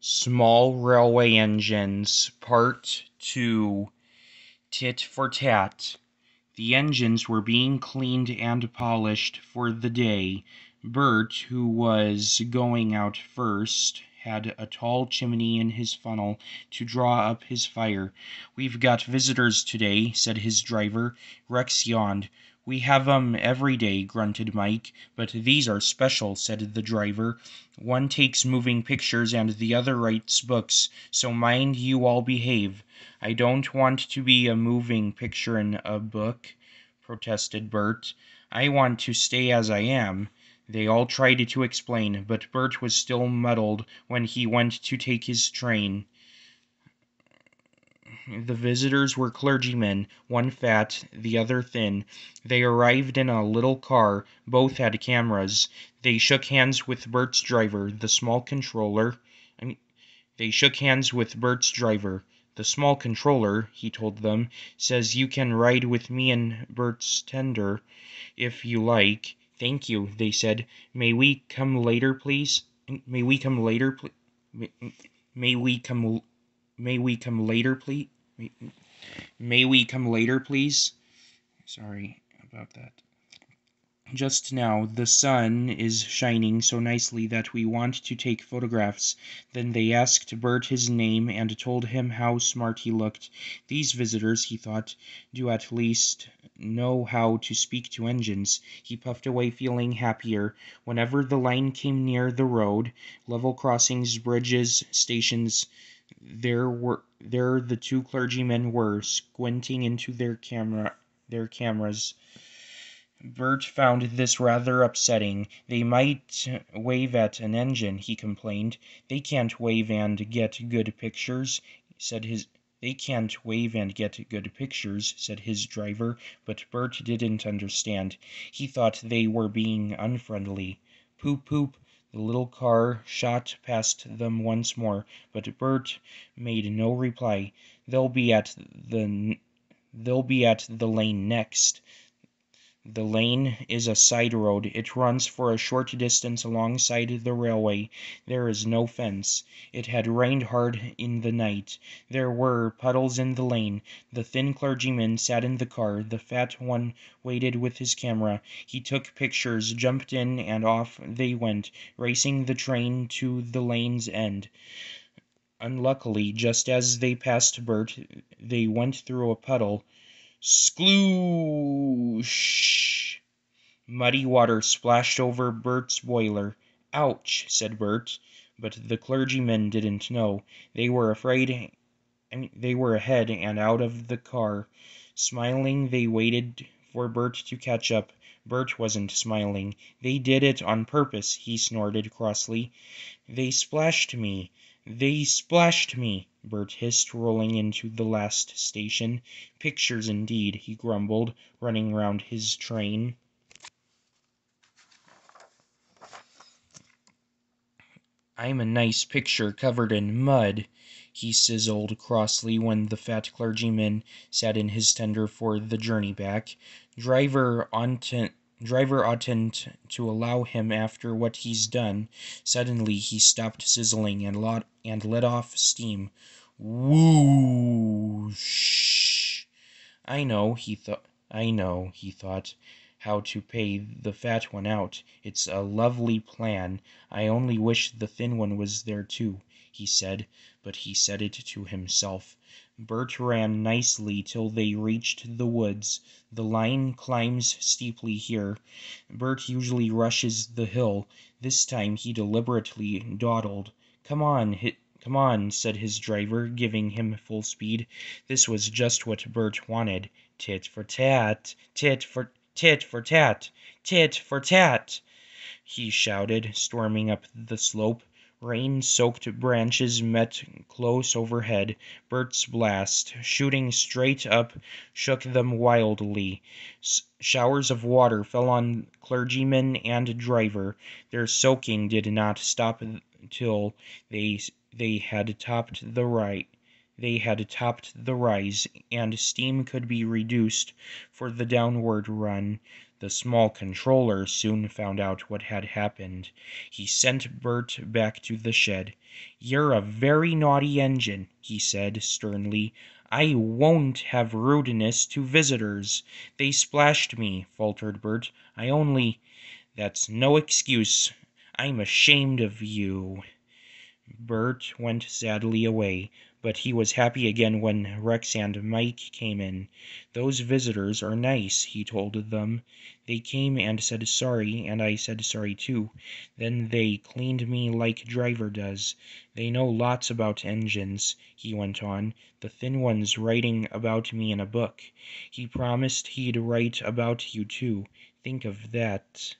Small Railway Engines Part 2 Tit for Tat. The engines were being cleaned and polished for the day. Bert, who was going out first, had a tall chimney in his funnel to draw up his fire. "We've got visitors today," said his driver. Rex yawned. "We have 'em every day," grunted Mike, "but these are special," said the driver. "One takes moving pictures and the other writes books, so mind you all behave." "I don't want to be a moving picture in a book," protested Bert. "I want to stay as I am." They all tried to explain, but Bert was still muddled when he went to take his train. The visitors were clergymen, one fat, the other thin. They arrived in a little car. Both had cameras. They shook hands with Bert's driver, the small controller. They shook hands with Bert's driver. "The small controller," he told them, "says you can ride with me and Bert's tender, if you like." "Thank you," they said. "May we come later, please? May we come later, please? May we come? May we come later, please? May we come later, please?" Sorry about that. "Just now the sun is shining so nicely that we want to take photographs." Then they asked Bert his name and told him how smart he looked. These visitors, he thought, do at least know how to speak to engines. He puffed away, feeling happier. Whenever the line came near the road, level crossings, bridges, stations, there the two clergymen were, squinting into their cameras. Bert found this rather upsetting. "They might wave at an engine," he complained. "They can't wave and get good pictures," said his driver, but Bert didn't understand. He thought they were being unfriendly. Poop poop. The little car shot past them once more, but Bert made no reply. They'll be at the lane next." The lane is a side road. It runs for a short distance alongside the railway. There is no fence. It had rained hard in the night. There were puddles in the lane. The thin clergyman sat in the car. The fat one waited with his camera. He took pictures, jumped in, and off they went, racing the train to the lane's end. Unluckily, just as they passed Bert, they went through a puddle. Sploosh! Muddy water splashed over Bert's boiler. "Ouch!" said Bert. But the clergymen didn't know. They were ahead and out of the car. Smiling, they waited for Bert to catch up. Bert wasn't smiling. "They did it on purpose," he snorted crossly. "They splashed me. They splashed me," Bert hissed, rolling into the last station. "Pictures indeed," he grumbled, running round his train. "I'm a nice picture covered in mud," he sizzled crossly when the fat clergyman sat in his tender for the journey back. Driver oughtn't to allow him after what he's done." Suddenly he stopped sizzling and let off steam. Whoosh! I know, he thought, how to pay the fat one out. It's a lovely plan. I only wish the thin one was there too, he said, but he said it to himself. Bert ran nicely till they reached the woods. The line climbs steeply here. Bert usually rushes the hill. This time he deliberately dawdled. Come on," said his driver, giving him full speed. This was just what Bert wanted. Tit for tat, tit for tat, tit for tat, he shouted, storming up the slope. Rain-soaked branches met close overhead. Bert's blast, shooting straight up, shook them wildly. Showers of water fell on clergyman and driver. Their soaking did not stop till they had topped the rise, and steam could be reduced for the downward run. The small controller soon found out what had happened. He sent Bert back to the shed. "You're a very naughty engine," he said sternly. "I won't have rudeness to visitors." "They splashed me," faltered Bert. "I only—" "That's no excuse. I'm ashamed of you." Bert went sadly away, but he was happy again when Rex and Mike came in. "Those visitors are nice," he told them. "They came and said sorry, and I said sorry too. Then they cleaned me like Driver does. They know lots about engines," he went on. "The thin one's writing about me in a book. He promised he'd write about you too. Think of that."